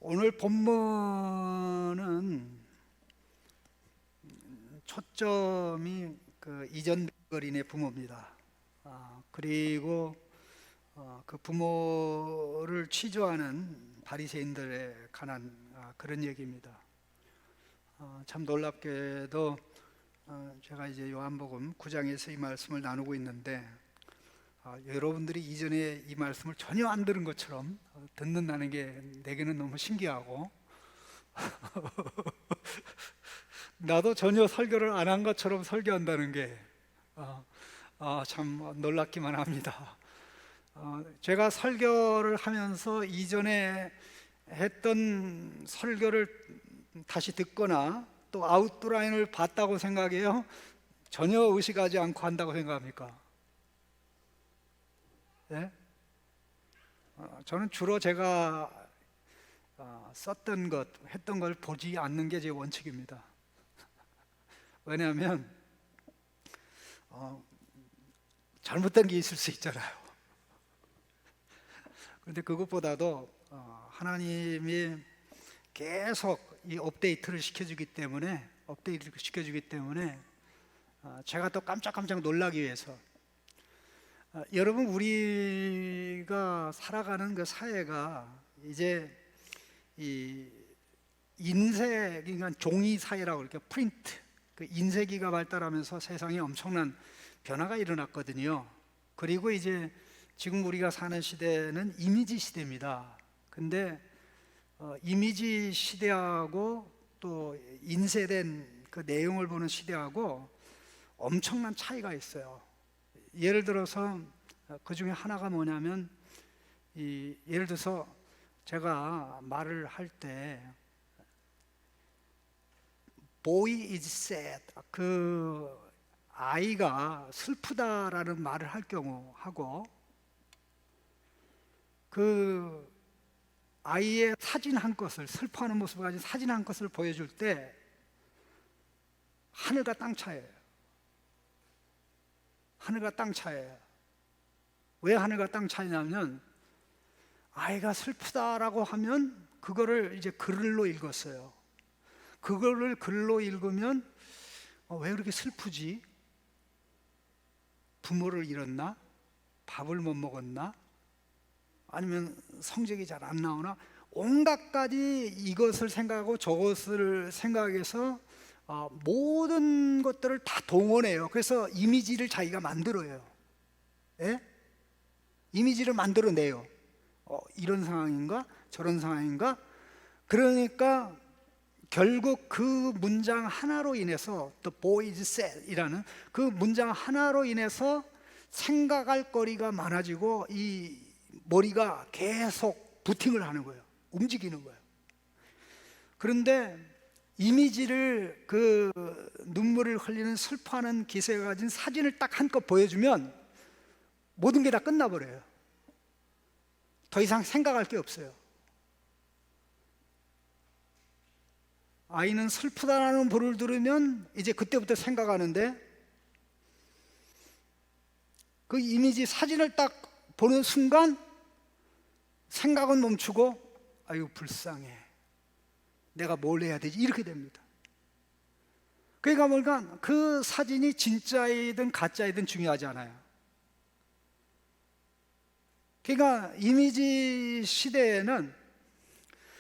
오늘 본문은 초점이 그 이전거린의 부모입니다. 그리고 그 부모를 취조하는 바리새인들에 관한 그런 얘기입니다. 참 놀랍게도 제가 이제 요한복음 9장에서 이 말씀을 나누고 있는데 여러분들이 이전에 이 말씀을 전혀 안 들은 것처럼 듣는다는 게 내게는 너무 신기하고 나도 전혀 설교를 안 한 것처럼 설교한다는 게 참 놀랍기만 합니다. 제가 설교를 하면서 이전에 했던 설교를 다시 듣거나 또 아웃라인을 봤다고 생각해요? 전혀 의식하지 않고 한다고 생각합니까? 네? 저는 주로 제가 썼던 것, 했던 걸 보지 않는 게 제 원칙입니다. 왜냐하면 잘못된 게 있을 수 있잖아요. 그런데 그것보다도 하나님이 계속 이 업데이트를 시켜주기 때문에 제가 또 깜짝깜짝 놀라기 위해서 여러분, 우리가 살아가는 그 사회가 이제 이 인쇄, 그러니까 종이 사회라고 그럴게요. 프린트, 그 인쇄기가 발달하면서 세상에 엄청난 변화가 일어났거든요. 그리고 이제 지금 우리가 사는 시대는 이미지 시대입니다. 근데 이미지 시대하고 또 인쇄된 그 내용을 보는 시대하고 엄청난 차이가 있어요. 예를 들어서 그 중에 하나가 뭐냐면 예를 들어서 제가 말을 할 때 boy is sad, 그 아이가 슬프다라는 말을 할 경우하고 그 아이의 사진 한 컷을, 슬퍼하는 모습을 가진 사진 한 컷을 보여줄 때 하늘과 땅 차이예요. 하늘과 땅 차이예요. 왜 하늘과 땅 차이냐면 아이가 슬프다라고 하면 그거를 이제 글로 읽었어요. 그거를 글로 읽으면 왜 그렇게 슬프지? 부모를 잃었나? 밥을 못 먹었나? 아니면 성적이 잘 안 나오나? 온갖 가지 이것을 생각하고 저것을 생각해서 모든 것들을 다 동원해요. 그래서 이미지를 자기가 만들어요. 예? 이미지를 만들어내요. 이런 상황인가? 저런 상황인가? 그러니까 결국 그 문장 하나로 인해서 The boy is sad 이라는 그 문장 하나로 인해서 생각할 거리가 많아지고 이 머리가 계속 부팅을 하는 거예요. 움직이는 거예요. 그런데 이미지를, 그 눈물을 흘리는 슬퍼하는 기세가 가진 사진을 딱 한껏 보여주면 모든 게 다 끝나버려요. 더 이상 생각할 게 없어요. 아이는 슬프다라는 불을 들으면 이제 그때부터 생각하는데 그 이미지 사진을 딱 보는 순간 생각은 멈추고 아유 불쌍해, 내가 뭘 해야 되지, 이렇게 됩니다. 그러니까 뭔가 그 사진이 진짜이든 가짜이든 중요하지 않아요. 그러니까 이미지 시대에는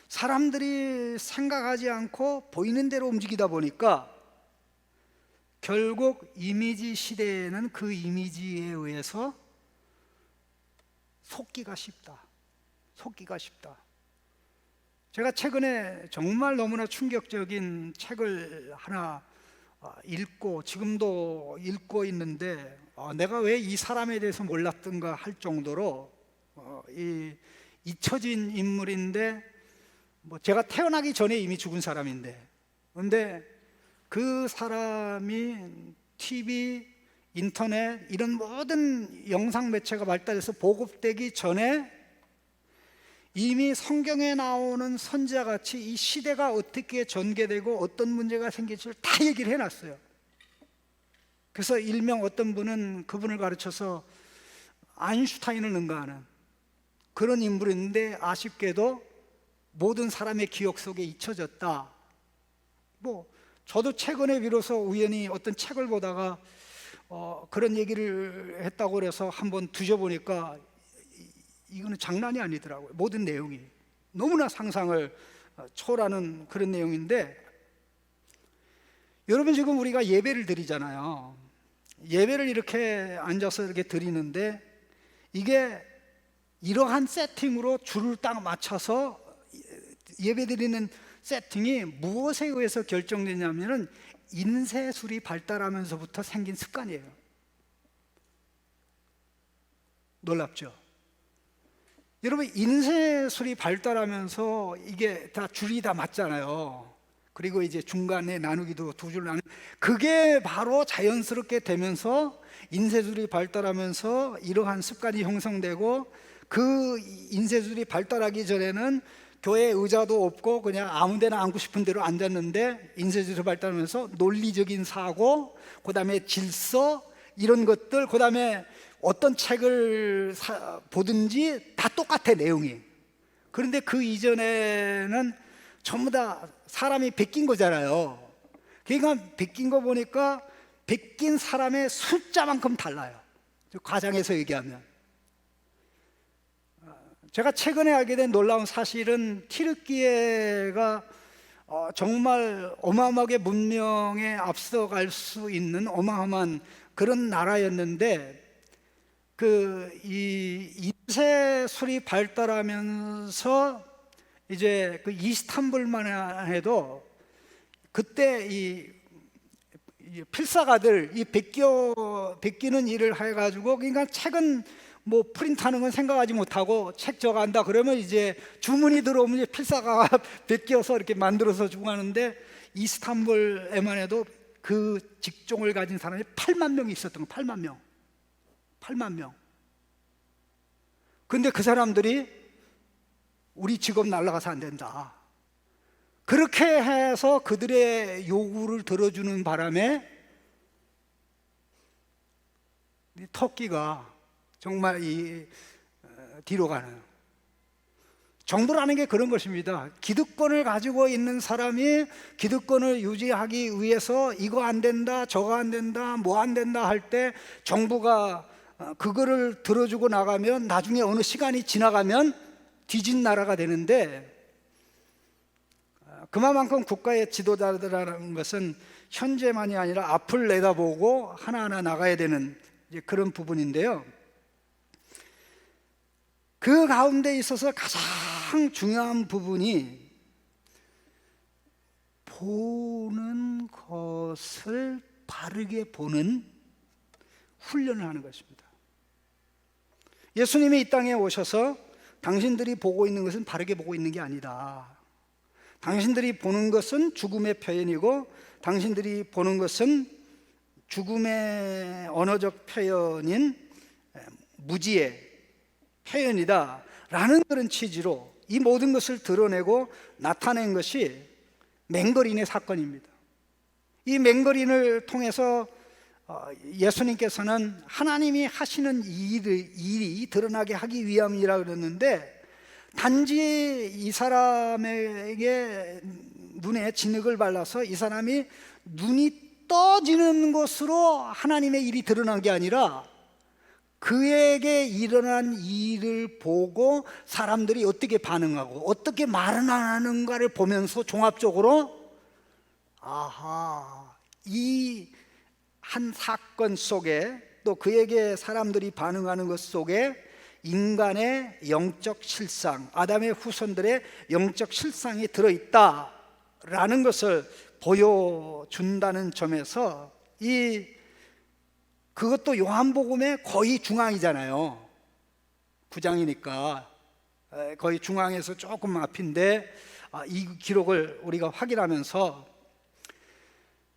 사람들이 생각하지 않고 보이는 대로 움직이다 보니까 결국 이미지 시대에는 그 이미지에 의해서 속기가 쉽다. 제가 최근에 정말 너무나 충격적인 책을 하나 읽고 지금도 읽고 있는데 내가 왜 이 사람에 대해서 몰랐던가 할 정도로 잊혀진 인물인데 제가 태어나기 전에 이미 죽은 사람인데, 그런데 그 사람이 TV, 인터넷 이런 모든 영상 매체가 발달해서 보급되기 전에 이미 성경에 나오는 선지자같이 이 시대가 어떻게 전개되고 어떤 문제가 생길지를 다 얘기를 해놨어요. 그래서 일명 어떤 분은 그분을 가르쳐서 아인슈타인을 능가하는 그런 인물인데, 아쉽게도 모든 사람의 기억 속에 잊혀졌다. 뭐 저도 최근에 비로소 우연히 어떤 책을 보다가 그런 얘기를 했다고 그래서 한번 뒤져보니까 이거는 장난이 아니더라고요. 모든 내용이 너무나 상상을 초월하는 그런 내용인데, 여러분 지금 우리가 예배를 드리잖아요. 예배를 이렇게 앉아서 이렇게 드리는데, 이게 이러한 세팅으로 줄을 딱 맞춰서 예배 드리는 세팅이 무엇에 의해서 결정되냐면은 인쇄술이 발달하면서부터 생긴 습관이에요. 놀랍죠? 여러분, 인쇄술이 발달하면서 이게 다 줄이 다 맞잖아요. 그리고 이제 중간에 나누기도 두 줄 나누, 그게 바로 자연스럽게 되면서 인쇄술이 발달하면서 이러한 습관이 형성되고, 그 인쇄술이 발달하기 전에는 교회 의자도 없고 그냥 아무 데나 앉고 싶은 대로 앉았는데, 인쇄술이 발달하면서 논리적인 사고, 그 다음에 질서, 이런 것들, 그 다음에 어떤 책을 보든지 다 똑같아, 내용이. 그런데 그 이전에는 전부 다 사람이 베낀 거잖아요. 그러니까 베낀 거 보니까 베낀 사람의 숫자만큼 달라요. 과장해서 얘기하면. 제가 최근에 알게 된 놀라운 사실은, 튀르키예가 정말 어마어마하게 문명에 앞서갈 수 있는 어마어마한 그런 나라였는데, 이 인쇄술이 발달하면서 이제 그 이스탄불만 해도 그때 이 필사가들 이 베끼는 일을 해가지고, 그러니까 책은 뭐 프린트하는 건 생각하지 못하고 책 저간다 그러면 이제 주문이 들어오면 이제 필사가 베껴서 이렇게 만들어서 주고 하는데, 이스탄불에만 해도 그 직종을 가진 사람이 8만 명이 있었던 거. 8만 명. 8만 명. 근데 그 사람들이 우리 직업 날라가서 안 된다, 그렇게 해서 그들의 요구를 들어주는 바람에 터키가 정말 뒤로 가는, 정부라는 게 그런 것입니다. 기득권을 가지고 있는 사람이 기득권을 유지하기 위해서 이거 안 된다, 저거 안 된다, 뭐 안 된다 할 때 정부가 그거를 들어주고 나가면 나중에 어느 시간이 지나가면 뒤진 나라가 되는데, 그만큼 국가의 지도자들이라는 것은 현재만이 아니라 앞을 내다보고 하나하나 나가야 되는 이제 그런 부분인데요. 그 가운데 있어서 가장 중요한 부분이 보는 것을 바르게 보는 훈련을 하는 것입니다. 예수님이 이 땅에 오셔서 당신들이 보고 있는 것은 바르게 보고 있는 게 아니다, 당신들이 보는 것은 죽음의 표현이고 당신들이 보는 것은 죽음의 언어적 표현인 무지의 표현이다 라는 그런 취지로 이 모든 것을 드러내고 나타낸 것이 맹거린의 사건입니다. 이 맹거린을 통해서 예수님께서는 하나님이 하시는 일이 드러나게 하기 위함이라 그랬는데, 단지 이 사람에게 눈에 진흙을 발라서 이 사람이 눈이 떠지는 것으로 하나님의 일이 드러난 게 아니라, 그에게 일어난 일을 보고 사람들이 어떻게 반응하고 어떻게 말하는가를 보면서 종합적으로 아하, 이 한 사건 속에 또 그에게 사람들이 반응하는 것 속에 인간의 영적 실상, 아담의 후손들의 영적 실상이 들어있다라는 것을 보여준다는 점에서 그것도 요한복음의 거의 중앙이잖아요. 9장이니까 거의 중앙에서 조금 앞인데, 이 기록을 우리가 확인하면서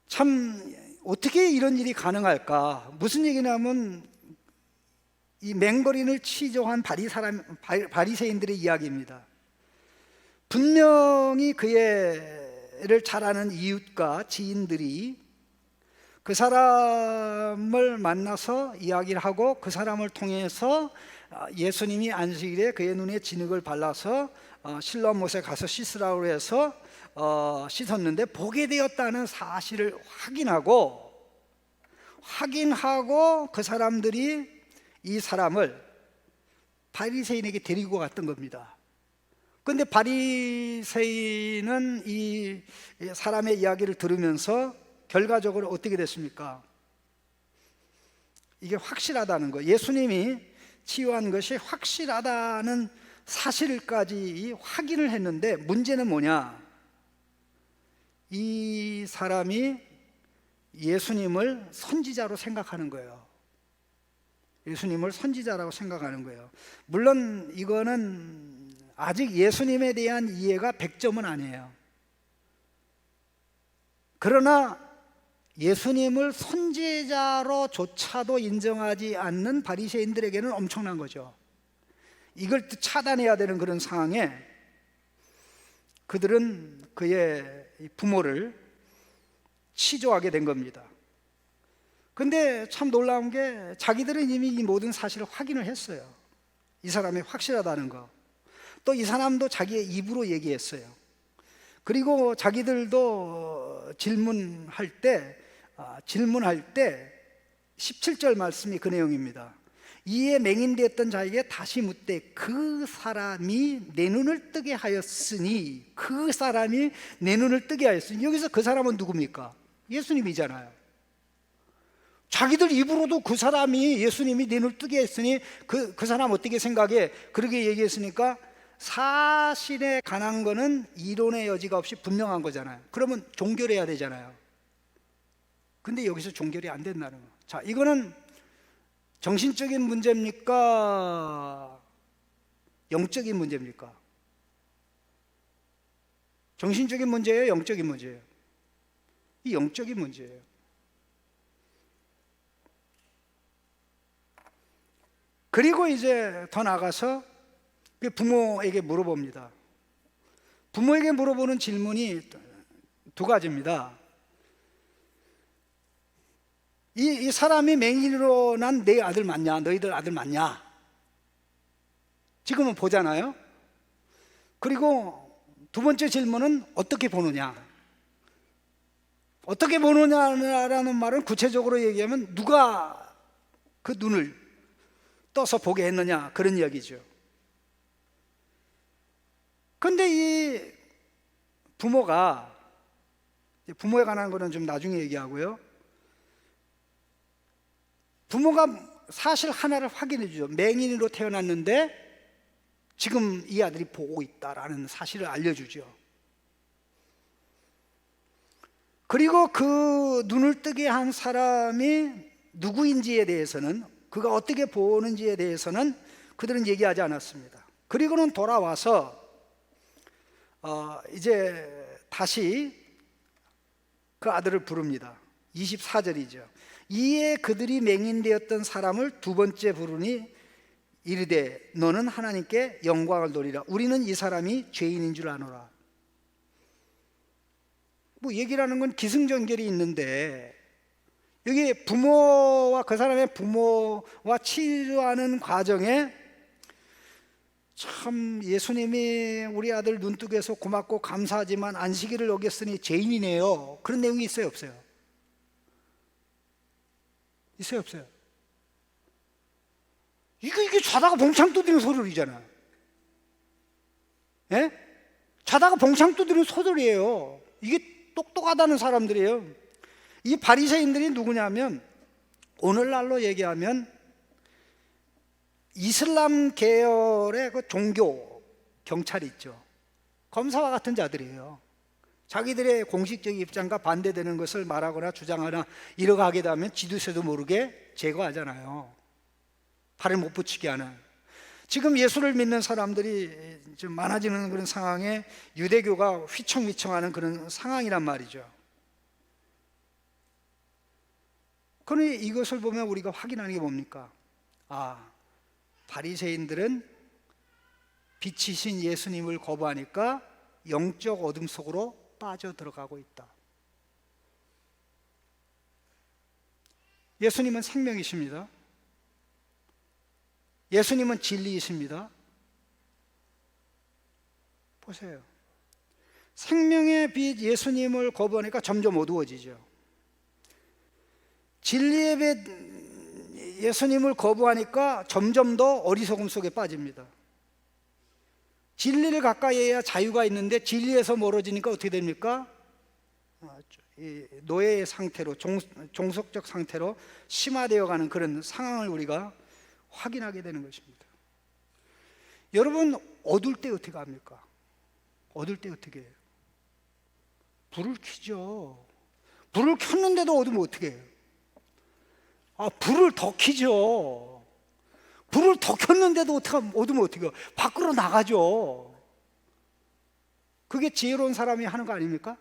참 어떻게 이런 일이 가능할까? 무슨 얘기냐면 이 맹거린을 치조한 바리새인들의 이야기입니다. 분명히 그를 잘 아는 이웃과 지인들이 그 사람을 만나서 이야기를 하고 그 사람을 통해서 예수님이 안식일에 그의 눈에 진흙을 발라서 실로암못에 가서 씻으라고 해서 씻었는데 보게 되었다는 사실을 확인하고 그 사람들이 이 사람을 바리새인에게 데리고 갔던 겁니다. 그런데 바리새인은 이 사람의 이야기를 들으면서 결과적으로 어떻게 됐습니까? 이게 확실하다는 거, 예수님이 치유한 것이 확실하다는 사실까지 확인을 했는데, 문제는 뭐냐? 이 사람이 예수님을 선지자로 생각하는 거예요. 예수님을 선지자라고 생각하는 거예요. 물론 이거는 아직 예수님에 대한 이해가 100점은 아니에요. 그러나 예수님을 선지자로조차도 인정하지 않는 바리새인들에게는 엄청난 거죠. 이걸 차단해야 되는 그런 상황에 그들은 그의 부모를 치조하게 된 겁니다. 근데 참 놀라운 게 자기들은 이미 이 모든 사실을 확인을 했어요. 이 사람이 확실하다는 거. 또 이 사람도 자기의 입으로 얘기했어요. 그리고 자기들도 질문할 때 17절 말씀이 그 내용입니다. 이에 맹인되었던 자에게 다시 묻되 그 사람이 내 눈을 뜨게 하였으니, 그 사람이 내 눈을 뜨게 하였으니, 여기서 그 사람은 누굽니까? 예수님이잖아요. 자기들 입으로도 그 사람이, 예수님이 내 눈을 뜨게 했으니 그 사람 어떻게 생각해? 그렇게 얘기했으니까 사실에 관한 거는 이론의 여지가 없이 분명한 거잖아요. 그러면 종결해야 되잖아요. 근데 여기서 종결이 안 된다는 거. 자, 이거는 정신적인 문제입니까? 영적인 문제입니까? 정신적인 문제예요? 영적인 문제예요? 이 영적인 문제예요. 그리고 이제 더 나가서 부모에게 물어봅니다. 부모에게 물어보는 질문이 두 가지입니다. 이 사람이 맹인으로 난 내 아들 맞냐? 너희들 아들 맞냐? 지금은 보잖아요. 그리고 두 번째 질문은 어떻게 보느냐? 어떻게 보느냐라는 말은 구체적으로 얘기하면 누가 그 눈을 떠서 보게 했느냐, 그런 이야기죠. 근데 이 부모에 관한 거는 좀 나중에 얘기하고요. 부모가 사실 하나를 확인해 주죠. 맹인으로 태어났는데 지금 이 아들이 보고 있다라는 사실을 알려주죠. 그리고 그 눈을 뜨게 한 사람이 누구인지에 대해서는, 그가 어떻게 보는지에 대해서는 그들은 얘기하지 않았습니다. 그리고는 돌아와서 이제 다시 그 아들을 부릅니다. 24절이죠. 이에 그들이 맹인되었던 사람을 두 번째 부르니 이르되 너는 하나님께 영광을 돌리라. 우리는 이 사람이 죄인인 줄 아노라. 뭐 얘기라는 건 기승전결이 있는데, 여기 부모와 그 사람의 부모와 치료하는 과정에 참 예수님이 우리 아들 눈뜨게 해서 고맙고 감사하지만 안식일을 어겼으니 죄인이네요, 그런 내용이 있어요, 없어요? 있어요, 없어요? 이게 자다가 봉창 두드리는 소설이잖아요. 예? 자다가 봉창 두드리는 소설이에요. 이게 똑똑하다는 사람들이에요. 이 바리새인들이 누구냐면, 오늘날로 얘기하면 이슬람 계열의 그 종교 경찰이 있죠. 검사와 같은 자들이에요. 자기들의 공식적 입장과 반대되는 것을 말하거나 주장하나 이러고 하게 되면 지도세도 모르게 제거하잖아요. 팔을 못 붙이게 하는. 지금 예수를 믿는 사람들이 좀 많아지는 그런 상황에 유대교가 휘청휘청하는 그런 상황이란 말이죠. 그러니 이것을 보면 우리가 확인하는 게 뭡니까? 바리새인들은 빛이신 예수님을 거부하니까 영적 어둠 속으로 빠져 들어가고 있다. 예수님은 생명이십니다. 예수님은 진리이십니다. 보세요. 생명의 빛 예수님을 거부하니까 점점 어두워지죠. 진리의 빛 예수님을 거부하니까 점점 더 어리석음 속에 빠집니다. 진리를 가까이 해야 자유가 있는데 진리에서 멀어지니까 어떻게 됩니까? 노예의 상태로, 종속적 상태로 심화되어 가는 그런 상황을 우리가 확인하게 되는 것입니다. 여러분, 어두울 때 어떻게 합니까? 어두울 때 어떻게 해요? 불을 켜죠. 불을 켰는데도 어두우면 어떻게 해요? 불을 더 켜죠. 불을 더 켰는데도 어두우면 어떻게 해요? 밖으로 나가죠. 그게 지혜로운 사람이 하는 거 아닙니까?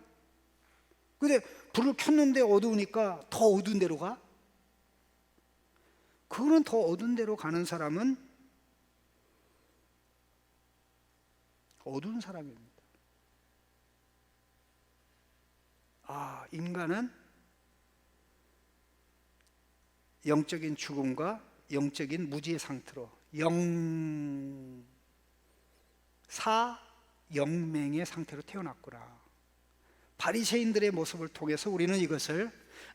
근데 불을 켰는데 어두우니까 더 어두운 데로 가? 그거는 더 어두운 데로 가는 사람은 어두운 사람입니다. 인간은 영적인 죽음과 영적인 무지의 상태로 영맹의 상태로 태어났구나. 바리새인들의 모습을 통해서 우리는 이것을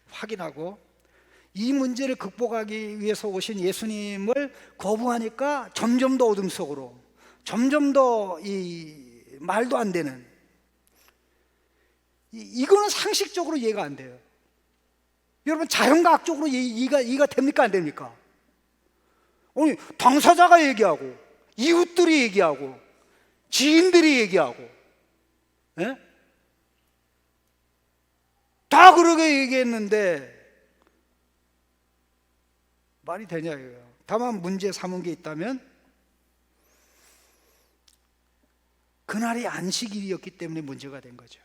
확인하고, 이 문제를 극복하기 위해서 오신 예수님을 거부하니까 점점 더 어둠 속으로, 점점 더 이 말도 안 되는, 이거는 상식적으로 이해가 안 돼요. 여러분, 자연과학적으로 이해가 됩니까, 안 됩니까? 아니, 당사자가 얘기하고, 이웃들이 얘기하고, 지인들이 얘기하고, 예? 다 그렇게 얘기했는데 말이 되냐 이거예요. 다만 문제 삼은 게 있다면, 그날이 안식일이었기 때문에 문제가 된 거죠.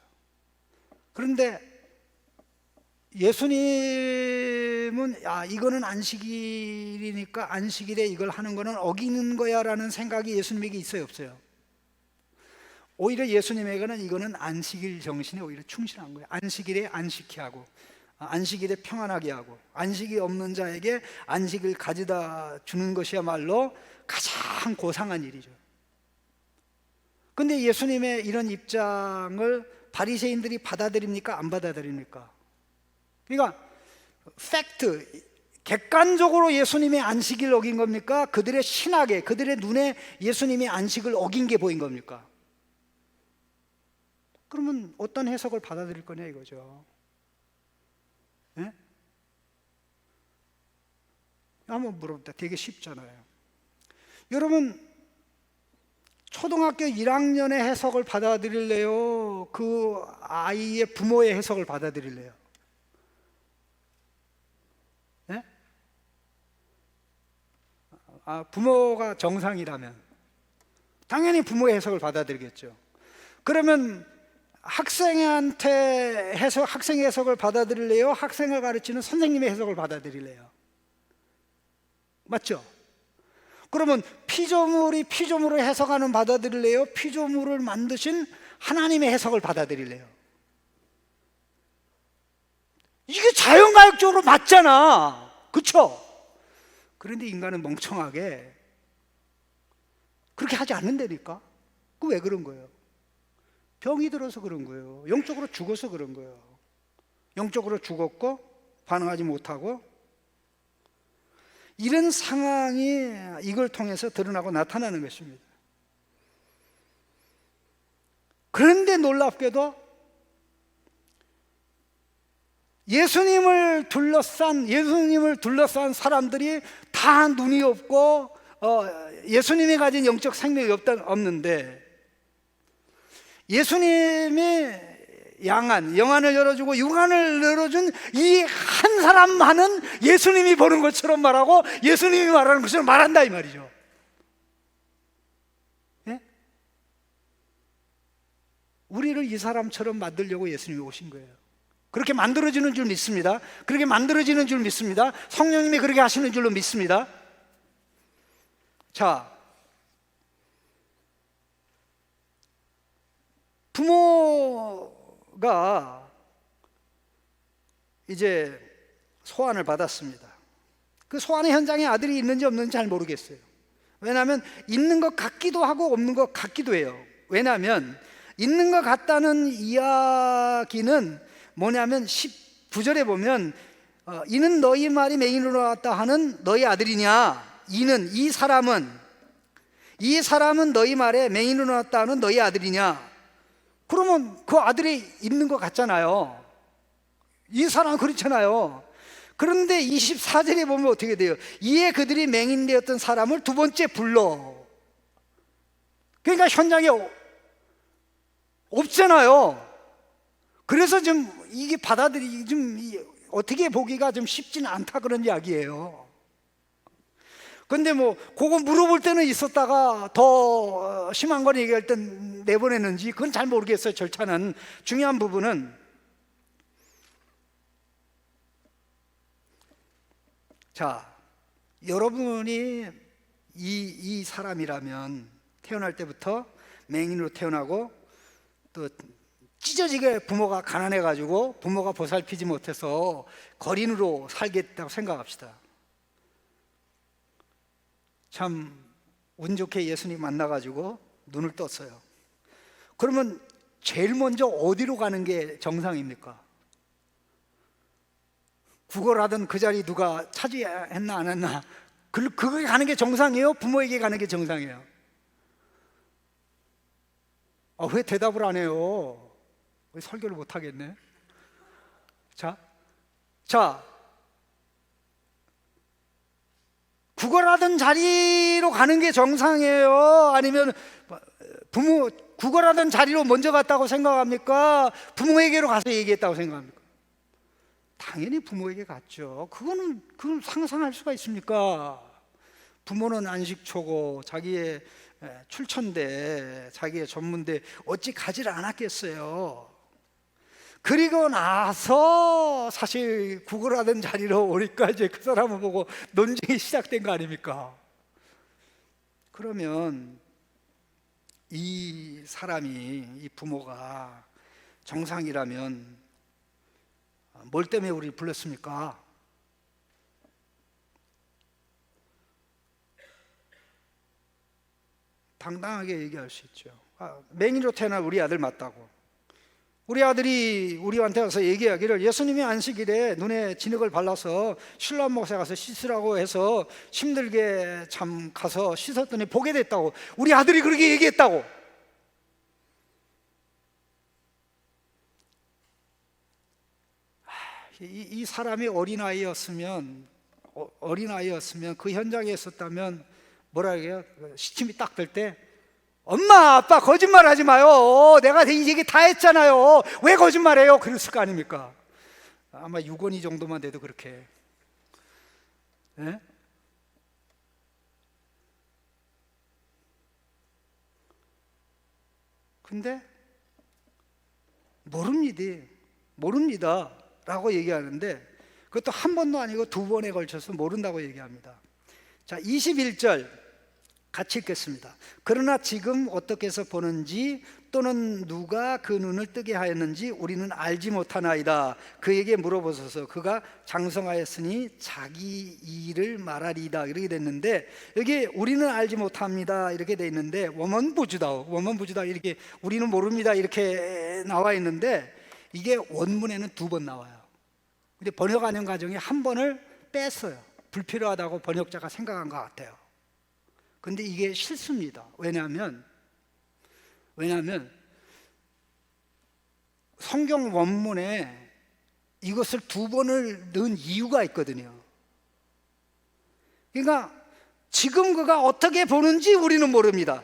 그런데 예수님은 이거는 안식일이니까 안식일에 이걸 하는 거는 어기는 거야 라는 생각이 예수님에게 있어요, 없어요? 오히려 예수님에게는 이거는 안식일 정신에 오히려 충실한 거예요. 안식일에 안식케 하고, 안식일에 평안하게 하고, 안식이 없는 자에게 안식을 가져다 주는 것이야말로 가장 고상한 일이죠. 근데 예수님의 이런 입장을 바리새인들이 받아들입니까, 안 받아들입니까? 그러니까 팩트, 객관적으로 예수님의 안식일 어긴 겁니까? 그들의 신학에, 그들의 눈에 예수님의 안식을 어긴 게 보인 겁니까? 그러면 어떤 해석을 받아들일 거냐 이거죠. 예? 한번 물어봅니다. 되게 쉽잖아요. 여러분, 초등학교 1학년의 해석을 받아들일래요? 그 아이의 부모의 해석을 받아들일래요? 예? 부모가 정상이라면 당연히 부모의 해석을 받아들이겠죠. 그러면 학생의 해석을 받아들일래요? 학생을 가르치는 선생님의 해석을 받아들일래요? 맞죠? 그러면 피조물이 피조물을 해석하는 받아들일래요? 피조물을 만드신 하나님의 해석을 받아들일래요? 이게 자연과학적으로 맞잖아, 그렇죠? 그런데 인간은 멍청하게 그렇게 하지 않는다니까. 그 왜 그런 거예요? 병이 들어서 그런 거예요. 영적으로 죽어서 그런 거예요. 영적으로 죽었고 반응하지 못하고, 이런 상황이 이걸 통해서 드러나고 나타나는 것입니다. 그런데 놀랍게도 예수님을 둘러싼 사람들이 다 눈이 없고 예수님이 가진 영적 생명이 없는데, 예수님이 영안을 열어주고 육안을 열어준 이 한 사람만은 예수님이 보는 것처럼 말하고 예수님이 말하는 것처럼 말한다 이 말이죠. 예? 우리를 이 사람처럼 만들려고 예수님이 오신 거예요. 그렇게 만들어지는 줄 믿습니다. 그렇게 만들어지는 줄 믿습니다. 성령님이 그렇게 하시는 줄로 믿습니다. 자, 부모가 이제 소환을 받았습니다. 그 소환의 현장에 아들이 있는지 없는지 잘 모르겠어요. 왜냐하면 있는 것 같기도 하고 없는 것 같기도 해요. 왜냐하면 있는 것 같다는 이야기는 뭐냐면 19절에 보면 이는 너희 말이 맹인으로 나왔다 하는 너희 아들이냐, 이 사람은 너희 말에 맹인으로 나왔다 하는 너희 아들이냐. 그러면 그 아들이 있는 것 같잖아요. 이 사람은 그렇잖아요. 그런데 24절에 보면 어떻게 돼요? 이에 그들이 맹인되었던 사람을 두 번째 불러. 그러니까 현장에 없잖아요. 그래서 좀 이게 받아들이기 좀 어떻게 보기가 좀 쉽지는 않다 그런 이야기예요. 근데 뭐 그거 물어볼 때는 있었다가 더 심한 걸 얘기할 땐 내보냈는지 그건 잘 모르겠어요. 절차는. 중요한 부분은 자, 여러분이 이 사람이라면 태어날 때부터 맹인으로 태어나고 또 찢어지게 부모가 가난해가지고 부모가 보살피지 못해서 거린으로 살겠다고 생각합시다. 참 운 좋게 예수님 만나가지고 눈을 떴어요. 그러면 제일 먼저 어디로 가는 게 정상입니까? 구걸하던 그 자리 누가 차지했나 안 했나, 그게 가는 게 정상이에요? 부모에게 가는 게 정상이에요? 왜 대답을 안 해요? 왜 설교를 못 하겠네? 자, 구걸하던 자리로 가는 게 정상이에요? 아니면 구걸하던 자리로 먼저 갔다고 생각합니까? 부모에게로 가서 얘기했다고 생각합니까? 당연히 부모에게 갔죠. 그건 상상할 수가 있습니까? 부모는 안식초고 자기의 출처인데, 자기의 전문데 어찌 가지를 않았겠어요. 그리고 나서 사실 구걸하던 자리로 오니까 이제 그 사람을 보고 논쟁이 시작된 거 아닙니까? 그러면 이 부모가 정상이라면 뭘 때문에 우리 불렀습니까? 당당하게 얘기할 수 있죠. 맹인으로 태어난 우리 아들 맞다고. 우리 아들이 우리한테 와서 얘기하기를 예수님이 안식일에 눈에 진흙을 발라서 실로암 목사에 가서 씻으라고 해서 힘들게 참 가서 씻었더니 보게 됐다고. 우리 아들이 그렇게 얘기했다고. 이 사람이 어린아이였으면 그 현장에 있었다면 뭐라 해요? 시침이 딱 될 때 엄마 아빠 거짓말 하지 마요. 내가 이 얘기 다 했잖아요. 왜 거짓말해요? 그랬을 거 아닙니까? 아마 유건이 정도만 돼도 그렇게. 네? 근데 모릅니다 라고 얘기하는데 그것도 한 번도 아니고 두 번에 걸쳐서 모른다고 얘기합니다. 자, 21절 같이 읽겠습니다. 그러나 지금 어떻게 해서 보는지 또는 누가 그 눈을 뜨게 하였는지 우리는 알지 못하나이다. 그에게 물어보소서. 그가 장성하였으니 자기 일을 말하리이다. 이렇게 됐는데 여기 우리는 알지 못합니다 이렇게 돼 있는데 워먼부주다 이렇게 우리는 모릅니다 이렇게 나와 있는데 이게 원문에는 두 번 나와요. 근데 번역하는 과정에 한 번을 뺐어요. 불필요하다고 번역자가 생각한 것 같아요. 근데 이게 실수입니다. 왜냐하면 성경 원문에 이것을 두 번을 넣은 이유가 있거든요. 그러니까 지금 그가 어떻게 보는지 우리는 모릅니다.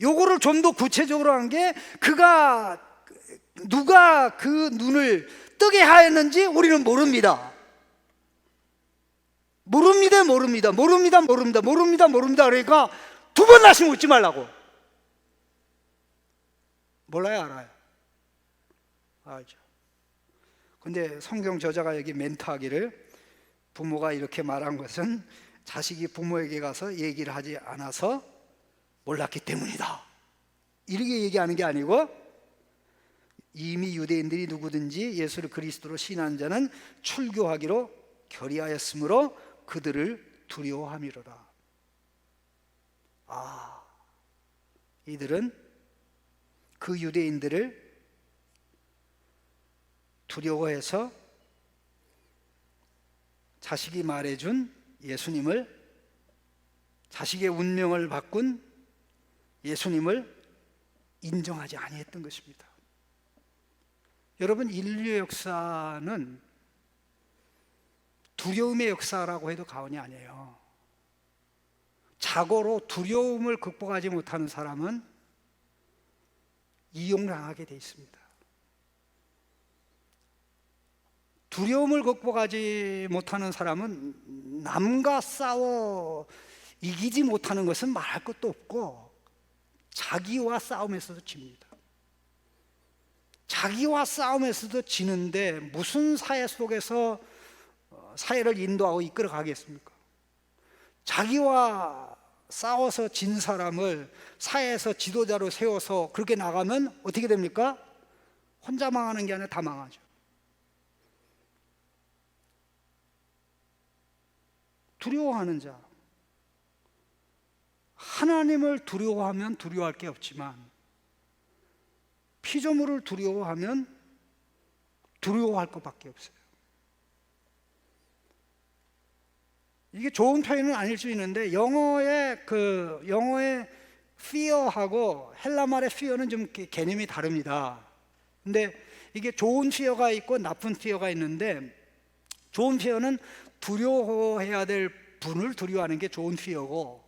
요거를 좀 더 구체적으로 한 게 누가 그 눈을 뜨게 하였는지 우리는 모릅니다. 모릅니다. 그러니까 두 번 다시 묻지 말라고. 몰라요, 알아요? 알죠. 근데 성경 저자가 여기 멘트하기를 부모가 이렇게 말한 것은 자식이 부모에게 가서 얘기를 하지 않아서 몰랐기 때문이다 이렇게 얘기하는 게 아니고 이미 유대인들이 누구든지 예수를 그리스도로 신한 자는 출교하기로 결의하였으므로 그들을 두려워함이로라. 이들은 그 유대인들을 두려워해서 자식이 말해준 예수님을, 자식의 운명을 바꾼 예수님을 인정하지 아니했던 것입니다. 여러분, 인류의 역사는 두려움의 역사라고 해도 과언이 아니에요. 자고로 두려움을 극복하지 못하는 사람은 이용당하게 돼 있습니다. 두려움을 극복하지 못하는 사람은 남과 싸워 이기지 못하는 것은 말할 것도 없고 자기와 싸움에서도 집니다. 자기와 싸움에서도 지는데 무슨 사회 속에서 사회를 인도하고 이끌어 가겠습니까? 자기와 싸워서 진 사람을 사회에서 지도자로 세워서 그렇게 나가면 어떻게 됩니까? 혼자 망하는 게 아니라 다 망하죠. 두려워하는 자, 하나님을 두려워하면 두려워할 게 없지만 피조물을 두려워하면 두려워할 것밖에 없어요. 이게 좋은 표현은 아닐 수 있는데 영어의 fear하고 헬라말의 fear는 좀 개념이 다릅니다. 근데 이게 좋은 fear가 있고 나쁜 fear가 있는데, 좋은 fear는 두려워해야 될 분을 두려워하는 게 좋은 fear고,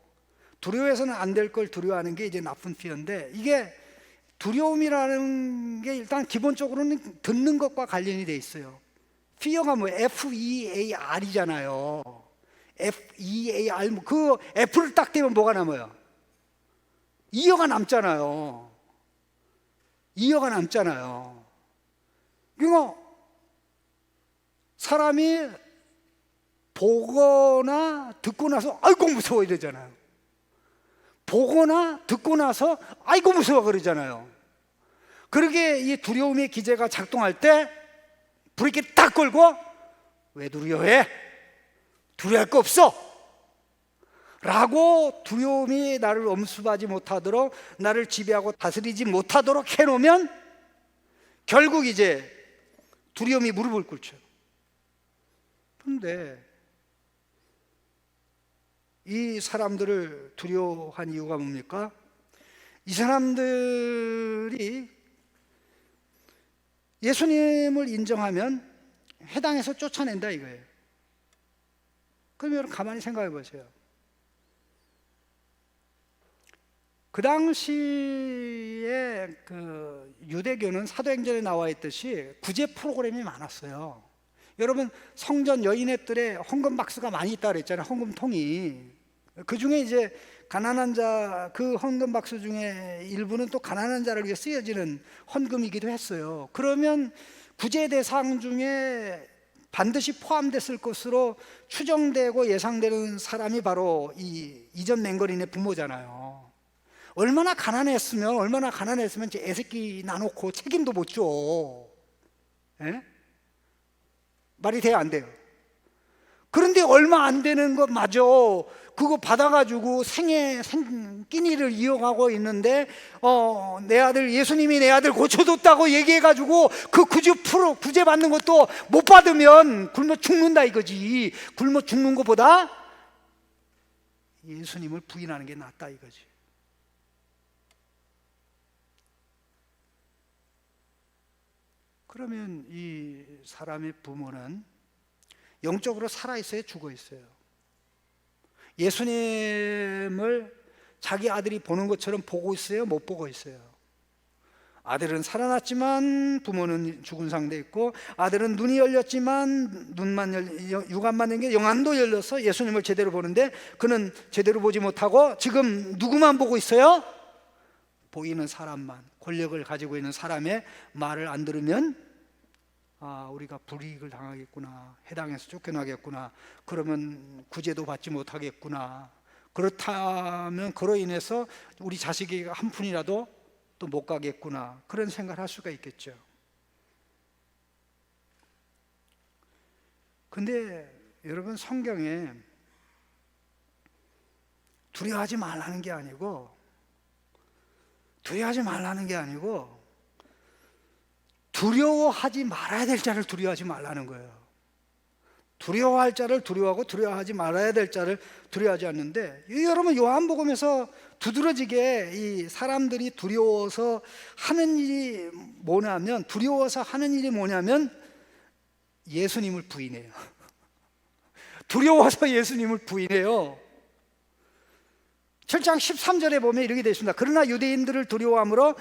두려워해서는 안 될 걸 두려워하는 게 이제 나쁜 fear인데, 이게 두려움이라는 게 일단 기본적으로는 듣는 것과 관련이 돼 있어요. fear가 뭐 FEAR이잖아요. FEAR, 그 F를 딱 떼면 뭐가 남아요? 이어가 남잖아요. 이어가 남잖아요. 그러니까 사람이 보거나 듣고 나서 아이고 무서워 이러잖아요. 보거나 듣고 나서 아이고 무서워 그러잖아요. 그러게 이 두려움의 기제가 작동할 때 브레이크를 딱 걸고 왜 두려워해? 두려워할 거 없어 라고 두려움이 나를 엄습하지 못하도록, 나를 지배하고 다스리지 못하도록 해놓으면 결국 이제 두려움이 무릎을 꿇죠. 그런데 이 사람들을 두려워한 이유가 뭡니까? 이 사람들이 예수님을 인정하면 해당해서 쫓아낸다 이거예요. 그럼 여러분 가만히 생각해 보세요. 그 당시에 그 유대교는 사도행전에 나와 있듯이 구제 프로그램이 많았어요. 여러분 성전 여인회들의 헌금 박스가 많이 있다 그랬잖아요. 헌금통이. 그 중에 이제 가난한 자, 그 헌금 박스 중에 일부는 또 가난한 자를 위해 쓰여지는 헌금이기도 했어요. 그러면 구제 대상 중에 반드시 포함됐을 것으로 추정되고 예상되는 사람이 바로 이 이전 맹거린의 부모잖아요. 얼마나 가난했으면 이제 애새끼 나놓고 책임도 못 져. 예? 말이 돼요, 안 돼요? 그런데 얼마 안 되는 것마저 그거 받아가지고 생끼니를 이어가고 있는데, 내 아들, 예수님이 내 아들 고쳐줬다고 얘기해가지고 그 구제 받는 것도 못 받으면 굶어 죽는다 이거지. 굶어 죽는 것보다 예수님을 부인하는 게 낫다 이거지. 그러면 이 사람의 부모는 영적으로 살아있어요, 죽어있어요? 예수님을 자기 아들이 보는 것처럼 보고 있어요, 못 보고 있어요? 아들은 살아났지만 부모는 죽은 상태에 있고, 아들은 눈이 열렸지만 육안만 된 게 영안도 열려서 예수님을 제대로 보는데 그는 제대로 보지 못하고 지금 누구만 보고 있어요? 보이는 사람만, 권력을 가지고 있는 사람의 말을 안 들으면 우리가 불이익을 당하겠구나, 해당해서 쫓겨나겠구나, 그러면 구제도 받지 못하겠구나, 그렇다면 그로 인해서 우리 자식이 한 푼이라도 또 못 가겠구나, 그런 생각을 할 수가 있겠죠. 근데 여러분, 성경에 두려워하지 말라는 게 아니고 두려워하지 말아야 될 자를 두려워하지 말라는 거예요. 두려워할 자를 두려워하고 두려워하지 말아야 될 자를 두려워하지 않는데, 여러분 요한복음에서 두드러지게 이 사람들이 두려워서 하는 일이 뭐냐면 예수님을 부인해요. 두려워서 예수님을 부인해요. 7장 13절에 보면 이렇게 되어 있습니다. 그러나 유대인들을 두려워함으로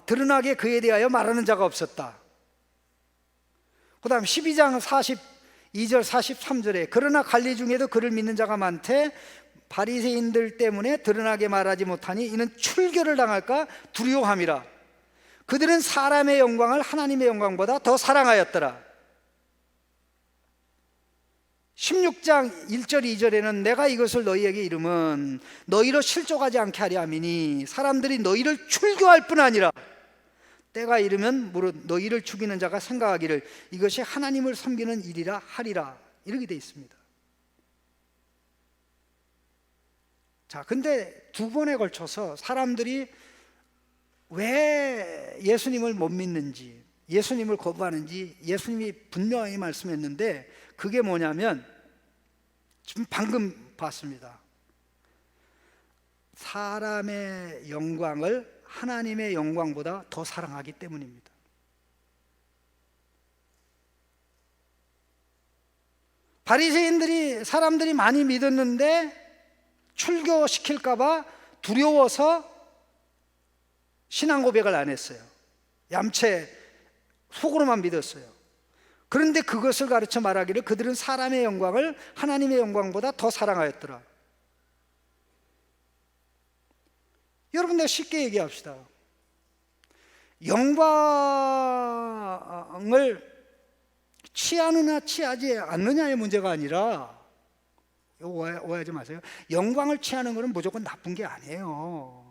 드러나게 그에 대하여 말하는 자가 없었다. 그 다음 12장 42절 43절에 그러나 관리 중에도 그를 믿는 자가 많되 바리새인들 때문에 드러나게 말하지 못하니 이는 출교를 당할까 두려워함이라. 그들은 사람의 영광을 하나님의 영광보다 더 사랑하였더라. 16장 1절 2절에는 내가 이것을 너희에게 이름은 너희로 실족하지 않게 하려 함이니 사람들이 너희를 출교할 뿐 아니라 때가 이르면 무릇 너희를 죽이는 자가 생각하기를 이것이 하나님을 섬기는 일이라 하리라. 이렇게 되어 있습니다. 자, 근데 두 번에 걸쳐서 사람들이 왜 예수님을 못 믿는지, 예수님을 거부하는지 예수님이 분명히 말씀했는데, 그게 뭐냐면 지금 방금 봤습니다. 사람의 영광을 하나님의 영광보다 더 사랑하기 때문입니다. 바리새인들이 사람들이 많이 믿었는데 출교시킬까 봐 두려워서 신앙 고백을 안 했어요. 얌체 속으로만 믿었어요. 그런데 그것을 가르쳐 말하기를 그들은 사람의 영광을 하나님의 영광보다 더 사랑하였더라. 여러분, 내가 쉽게 얘기합시다. 영광을 취하느냐 취하지 않느냐의 문제가 아니라, 오해하지 마세요. 영광을 취하는 것은 무조건 나쁜 게 아니에요.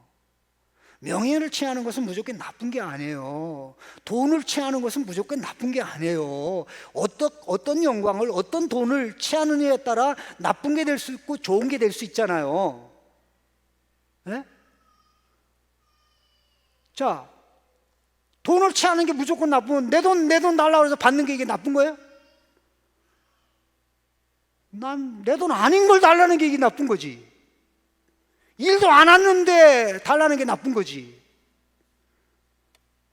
명예를 취하는 것은 무조건 나쁜 게 아니에요. 돈을 취하는 것은 무조건 나쁜 게 아니에요. 어떤 영광을, 어떤 돈을 취하느냐에 따라 나쁜 게 될 수 있고 좋은 게 될 수 있잖아요. 네? 자, 돈을 취하는 게 무조건 나쁘면 내 돈 달라고 해서 받는 게 이게 나쁜 거예요? 난 내 돈 아닌 걸 달라는 게 이게 나쁜 거지. 일도 안 왔는데 달라는 게 나쁜 거지.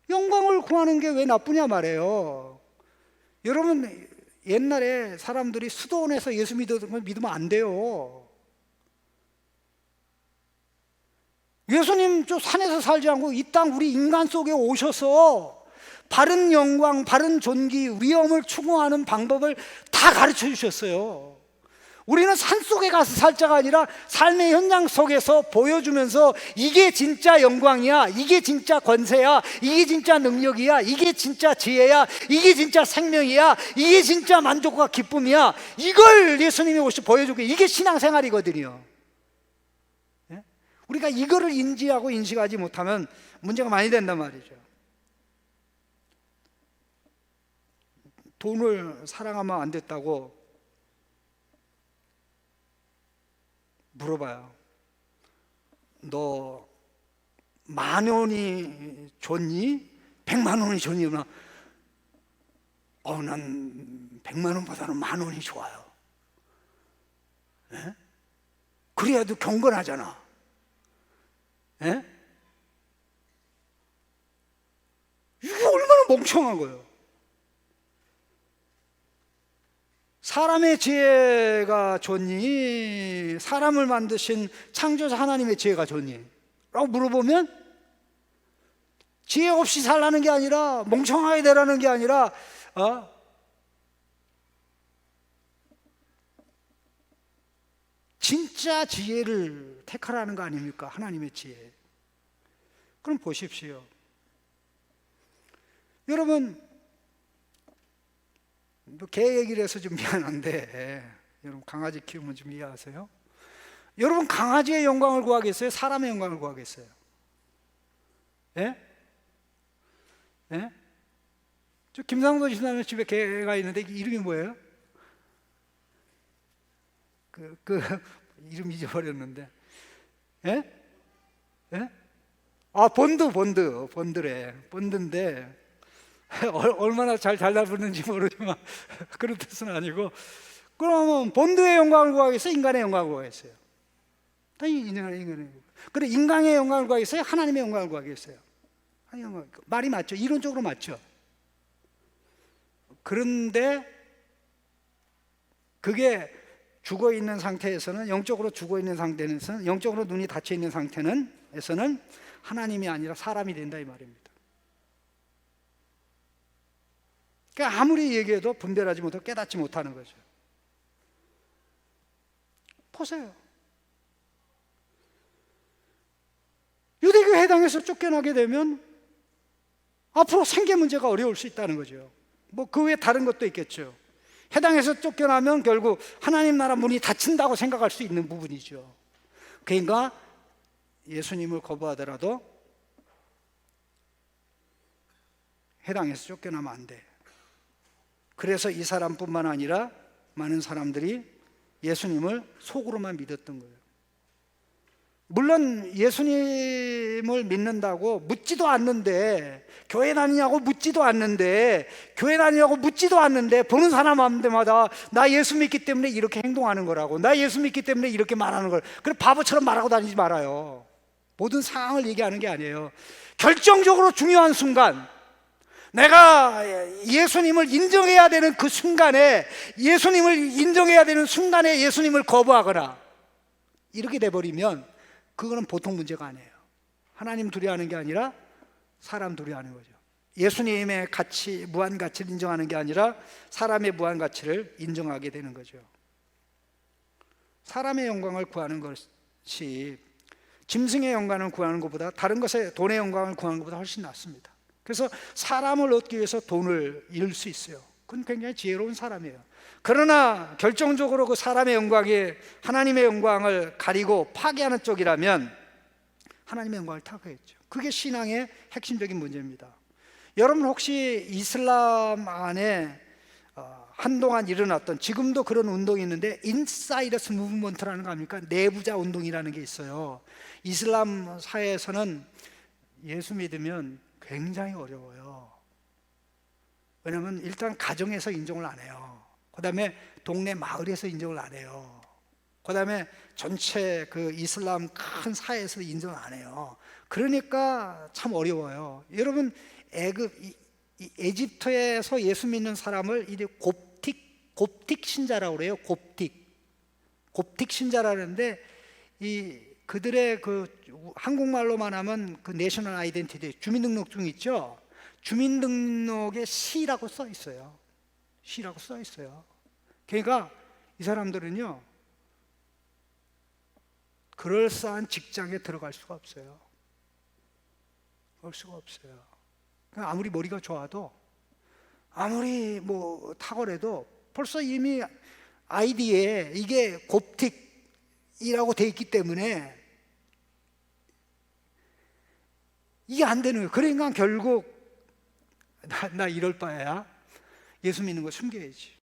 영광을 구하는 게 왜 나쁘냐 말이에요. 여러분, 옛날에 사람들이 수도원에서 예수 믿으면 안 돼요. 예수님 저 산에서 살지 않고 이 땅 우리 인간 속에 오셔서 바른 영광, 바른 존귀, 위엄을 추구하는 방법을 다 가르쳐 주셨어요. 우리는 산속에 가서 살 자가 아니라 삶의 현장 속에서 보여주면서 이게 진짜 영광이야, 이게 진짜 권세야, 이게 진짜 능력이야, 이게 진짜 지혜야, 이게 진짜 생명이야, 이게 진짜 만족과 기쁨이야, 이걸 예수님이 오셔 보여주고, 이게 신앙생활이거든요. 예? 우리가 이거를 인지하고 인식하지 못하면 문제가 많이 된단 말이죠. 돈을 사랑하면 안 됐다고 물어봐요. 너 10,000원이 좋니? 100만 원이 좋니? 난 100만 원보다는 10,000원이 좋아요. 예? 그래야도 경건하잖아. 예? 이게 얼마나 멍청한 거예요. 사람의 지혜가 좋니? 사람을 만드신 창조자 하나님의 지혜가 좋니? 라고 물어보면 지혜 없이 살라는 게 아니라, 멍청하게 되라는 게 아니라 진짜 지혜를 택하라는 거 아닙니까? 하나님의 지혜. 그럼 보십시오. 여러분, 개 얘기를 해서 좀 미안한데, 여러분 강아지 키우면 좀 이해하세요? 여러분, 강아지의 영광을 구하겠어요? 사람의 영광을 구하겠어요? 예? 예? 저 김상도 집사님 집에 개가 있는데 이름이 뭐예요? 그 이름 잊어버렸는데, 예? 예? 아, 본드래. 본드인데 얼마나 잘 부르는지 모르지만 그런 뜻은 아니고, 그러면 본드의 영광을 구하겠어요? 인간의 영광을 구하겠어요? 당연히 인간의 영광. 그래, 인간의 영광을 구하겠어요? 하나님의 영광을 구하겠어요? 말이 맞죠? 이론적으로 맞죠? 그런데 그게 죽어 있는 상태에서는, 영적으로 죽어 있는 상태에서는, 영적으로 눈이 닫혀 있는 상태에서는 하나님이 아니라 사람이 된다 이 말입니다. 그러니까 아무리 얘기해도 분별하지 못하고 깨닫지 못하는 거죠. 보세요. 유대교 해당에서 쫓겨나게 되면 앞으로 생계 문제가 어려울 수 있다는 거죠. 뭐 그 외에 다른 것도 있겠죠. 해당에서 쫓겨나면 결국 하나님 나라 문이 닫힌다고 생각할 수 있는 부분이죠. 그러니까 예수님을 거부하더라도 해당에서 쫓겨나면 안 돼. 그래서 이 사람뿐만 아니라 많은 사람들이 예수님을 속으로만 믿었던 거예요. 물론 예수님을 믿는다고 묻지도 않는데, 교회 다니냐고 묻지도 않는데, 보는 사람마다 나 예수 믿기 때문에 이렇게 행동하는 거라고, 나 예수 믿기 때문에 이렇게 말하는 걸, 그래 바보처럼 말하고 다니지 말아요. 모든 상황을 얘기하는 게 아니에요. 결정적으로 중요한 순간, 내가 예수님을 인정해야 되는 그 순간에, 예수님을 거부하거나 이렇게 돼버리면 그거는 보통 문제가 아니에요. 하나님 두려워하는 게 아니라 사람 두려워하는 거죠. 예수님의 가치, 무한 가치를 인정하는 게 아니라 사람의 무한 가치를 인정하게 되는 거죠. 사람의 영광을 구하는 것이 짐승의 영광을 구하는 것보다, 다른 것에 돈의 영광을 구하는 것보다 훨씬 낫습니다. 그래서 사람을 얻기 위해서 돈을 잃을 수 있어요. 그건 굉장히 지혜로운 사람이에요. 그러나 결정적으로 그 사람의 영광이 하나님의 영광을 가리고 파괴하는 쪽이라면 하나님의 영광을 타격했죠. 그게 신앙의 핵심적인 문제입니다. 여러분 혹시 이슬람 안에 한동안 일어났던, 지금도 그런 운동이 있는데 인사이더스 무브먼트라는 거 아닙니까? 내부자 운동이라는 게 있어요. 이슬람 사회에서는 예수 믿으면 굉장히 어려워요. 왜냐하면 일단 가정에서 인정을 안 해요. 그 다음에 동네 마을에서 인정을 안 해요. 그 다음에 전체 그 이슬람 큰 사회에서 인정을 안 해요. 그러니까 참 어려워요. 여러분, 에집트에서 예수 믿는 사람을 이제 곱틱 신자라고 그래요. 곱틱 신자라는데, 그들의 그 한국말로만 하면 그 내셔널 아이덴티티, 주민등록증 있죠? 주민등록에 시라고 써 있어요. 그러니까 이 사람들은요, 그럴싸한 직장에 들어갈 수가 없어요. 그러니까 아무리 머리가 좋아도, 아무리 뭐 탁월해도 벌써 이미 아이디에 이게 곱틱이라고 돼 있기 때문에 이게 안 되는 거예요. 그러니까 결국 나 이럴 바에야 예수 믿는 거 숨겨야지.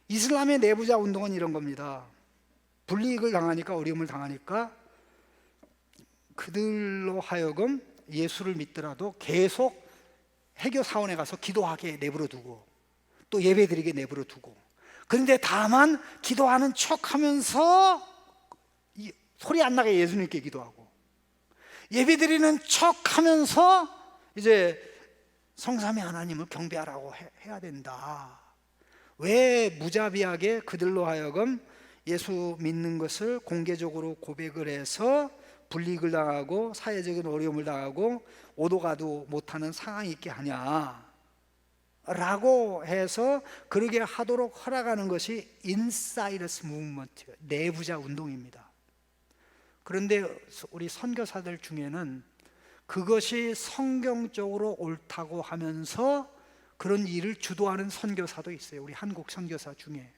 이슬람의 내부자 운동은 이런 겁니다. 불이익을 당하니까, 어려움을 당하니까 그들로 하여금 예수를 믿더라도 계속 해교 사원에 가서 기도하게 내버려 두고, 또 예배드리게 내버려 두고, 그런데 다만 기도하는 척하면서 소리 안 나게 예수님께 기도하고, 예배드리는 척하면서 이제 성삼위 하나님을 경배하라고 해야 된다. 왜 무자비하게 그들로 하여금 예수 믿는 것을 공개적으로 고백을 해서 불이익을 당하고 사회적인 어려움을 당하고 오도 가도 못하는 상황이 있게 하냐 라고 해서 그러게 하도록 허락하는 것이 인사이더스 무브먼트, 내부자 운동입니다. 그런데 우리 선교사들 중에는 그것이 성경적으로 옳다고 하면서 그런 일을 주도하는 선교사도 있어요. 우리 한국 선교사 중에.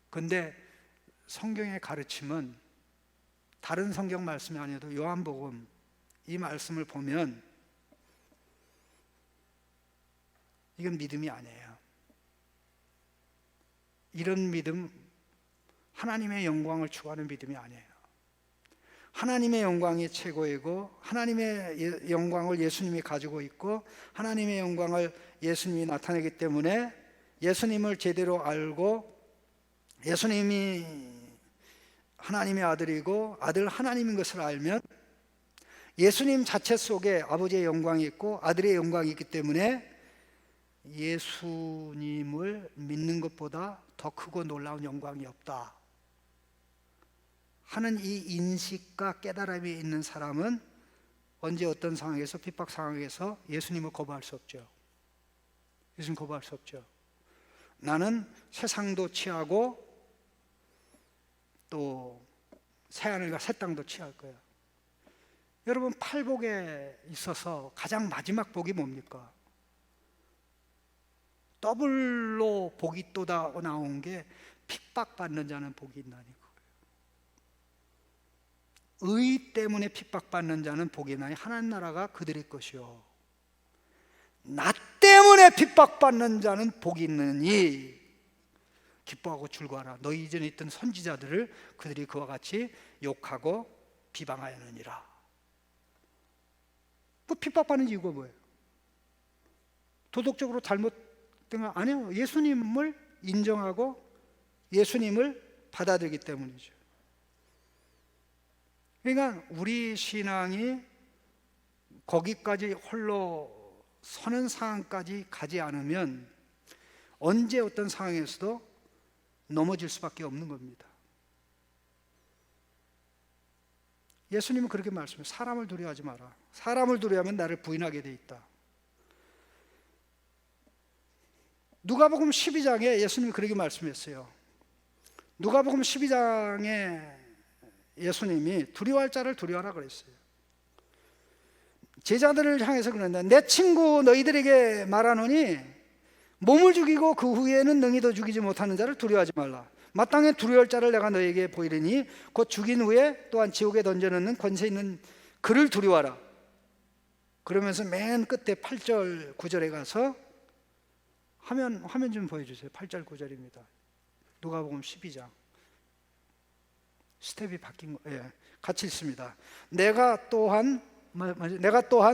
그런데 성경의 가르침은, 다른 성경 말씀이 아니어도 요한복음 이 말씀을 보면 이건 믿음이 아니에요. 이런 믿음, 하나님의 영광을 추구하는 믿음이 아니에요. 하나님의 영광이 최고이고 하나님의 영광을 예수님이 가지고 있고 하나님의 영광을 예수님이 나타내기 때문에 예수님을 제대로 알고 예수님이 하나님의 아들이고 아들 하나님인 것을 알면 예수님 자체 속에 아버지의 영광이 있고 아들의 영광이 있기 때문에 예수님을 믿는 것보다 더 크고 놀라운 영광이 없다 하는 이 인식과 깨달음이 있는 사람은 언제 어떤 상황에서 핍박 상황에서 예수님을 거부할 수 없죠. 예수님 거부할 수 없죠. 나는 세상도 취하고 또 새하늘과 새 땅도 취할 거야. 여러분, 팔복에 있어서 가장 마지막 복이 뭡니까? 더블로 복이 또 나온 게 핍박받는 자는 복이 있나니 의 때문에 핍박받는 자는 복이 나니 하나님 나라가 그들의 것이요 나 때문에 핍박받는 자는 복이 있느니 기뻐하고 즐거워하라. 너희 이전에 있던 선지자들을 그들이 그와 같이 욕하고 비방하였느니라. 그 핍박받는 이유가 뭐예요? 도덕적으로 잘못된 거 아니에요. 예수님을 인정하고 예수님을 받아들이기 때문이죠. 그러니까 우리 신앙이 거기까지 홀로 서는 상황까지 가지 않으면 언제 어떤 상황에서도 넘어질 수밖에 없는 겁니다. 예수님은 그렇게 말씀해요. 사람을 두려워하지 마라. 사람을 두려워하면 나를 부인하게 돼 있다. 누가복음 12장에 예수님이 그렇게 말씀했어요. 누가복음 12장에 예수님이 두려워할 자를 두려워하라 그랬어요. 제자들을 향해서 그런다. 내 친구 너희들에게 말하노니 몸을 죽이고 그 후에는 능히도 죽이지 못하는 자를 두려워하지 말라. 마땅히 두려워할 자를 내가 너에게 보이리니 곧 죽인 후에 또한 지옥에 던져넣는 권세 있는 그를 두려워하라. 그러면서 맨 끝에 8절 9절에 가서 화면 좀 보여주세요. 8절 9절입니다. 누가복음 12장. 스텝이 바뀐 거, 같이 있습니다. 내가 또한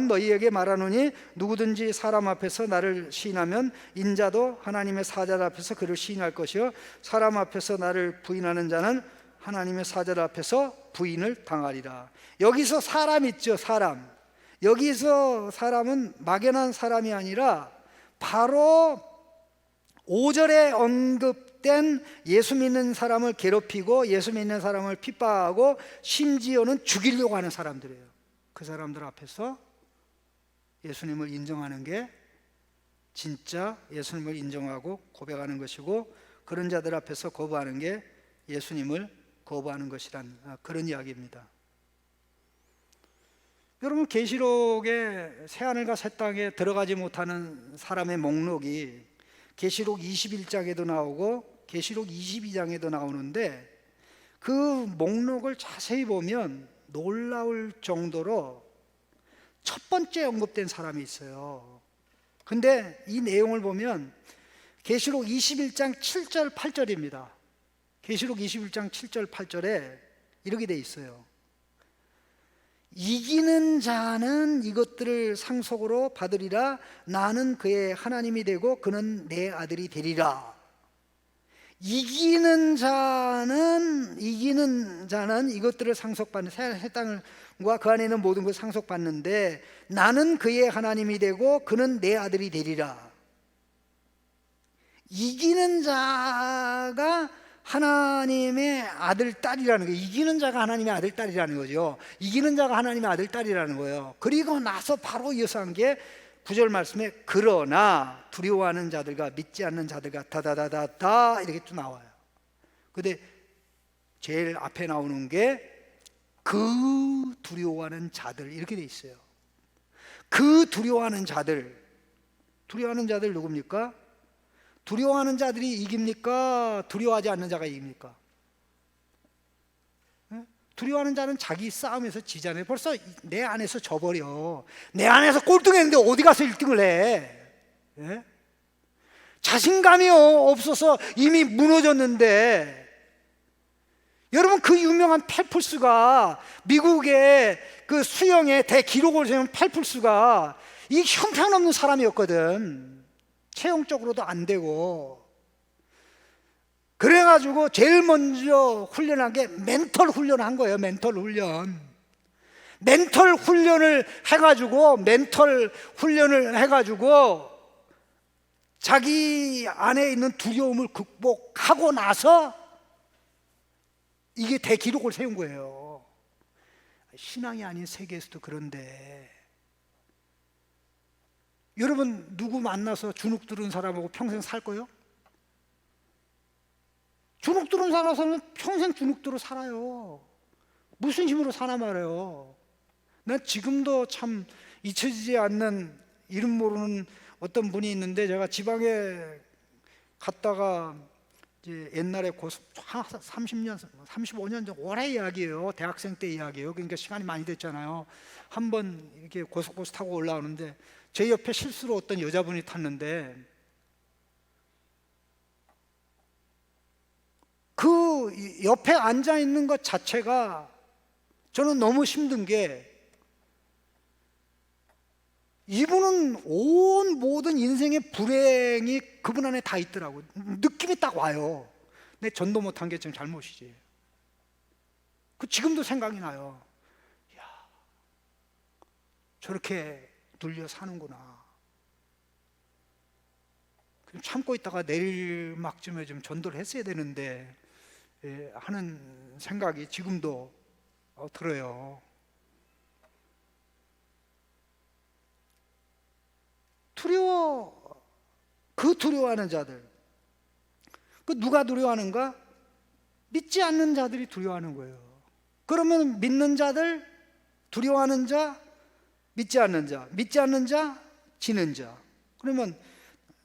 너희에게 말하노니 누구든지 사람 앞에서 나를 시인하면 인자도 하나님의 사자 앞에서 그를 시인할 것이요 사람 앞에서 나를 부인하는 자는 하나님의 사자 앞에서 부인을 당하리라. 여기서 사람 있죠. 사람. 여기서 사람은 막연한 사람이 아니라 바로 5절에 언급된 예수 믿는 사람을 괴롭히고 예수 믿는 사람을 핍박하고 심지어는 죽이려고 하는 사람들이에요. 그 사람들 앞에서 예수님을 인정하는 게 진짜 예수님을 인정하고 고백하는 것이고 그런 자들 앞에서 거부하는 게 예수님을 거부하는 것이란 그런 이야기입니다. 여러분, 계시록에 새하늘과 새 땅에 들어가지 못하는 사람의 목록이 계시록 21장에도 나오고 계시록 22장에도 나오는데 그 목록을 자세히 보면 놀라울 정도로 첫 번째 언급된 사람이 있어요. 근데 이 내용을 보면 계시록 21장 7절 8절입니다. 계시록 21장 7절 8절에 이렇게 돼 있어요. 이기는 자는 이것들을 상속으로 받으리라. 나는 그의 하나님이 되고 그는 내 아들이 되리라. 이기는 자는 이것들을 상속받는 새 땅과 그 안에 있는 모든 것을 상속받는데 나는 그의 하나님이 되고 그는 내 아들이 되리라. 이기는 자가 하나님의 아들, 딸이라는 거예요. 이기는 자가 하나님의 아들, 딸이라는 거죠. 이기는 자가 하나님의 아들, 딸이라는 거예요. 그리고 나서 바로 이어서 한 게 9절 말씀에 그러나 두려워하는 자들과 믿지 않는 자들과 다다다다다 이렇게 또 나와요. 근데 제일 앞에 나오는 게 그 두려워하는 자들 이렇게 돼 있어요. 그 두려워하는 자들 누굽니까? 두려워하는 자들이 이깁니까? 두려워하지 않는 자가 이깁니까? 두려워하는 자는 자기 싸움에서 지잖아요. 벌써 내 안에서 져버려. 내 안에서 꼴등했는데 어디 가서 1등을 해? 자신감이 없어서 이미 무너졌는데, 여러분 그 유명한 펠프스가, 미국의 그 수영의 대기록을 세운 펠프스가 이 형편없는 사람이었거든. 체형적으로도 안 되고. 그래가지고 제일 먼저 훈련한 게 멘털 훈련을 한 거예요. 멘털 훈련. 멘털 훈련을 해가지고 자기 안에 있는 두려움을 극복하고 나서 이게 대기록을 세운 거예요. 신앙이 아닌 세계에서도 그런데, 여러분 누구 만나서 주눅 들은 사람하고 평생 살 거예요? 주눅 들은 사람은 평생 주눅 들어 살아요. 무슨 힘으로 사나 말이에요. 난 지금도 참 잊혀지지 않는, 이름 모르는 어떤 분이 있는데, 제가 지방에 갔다가 이제 옛날에 30년, 35년 전 오래 이야기예요. 대학생 때 이야기예요. 그러니까 시간이 많이 됐잖아요. 한번 이렇게 고속버스 타고 올라오는데 제 옆에 실수로 어떤 여자분이 탔는데, 그 옆에 앉아 있는 것 자체가 저는 너무 힘든 게, 이분은 모든 인생의 불행이 그분 안에 다 있더라고요. 느낌이 딱 와요. 내 전도 못한 게 좀 잘못이지. 그 지금도 생각이 나요. 야, 저렇게 눌려 사는구나. 참고 있다가 내일막쯤에 좀 전도를 했어야 되는데 하는 생각이 지금도 들어요. 두려워하는 자들, 그 누가 두려워하는가? 믿지 않는 자들이 두려워하는 거예요. 그러면 믿는 자들, 두려워하는 자, 믿지 않는 자, 지는 자. 그러면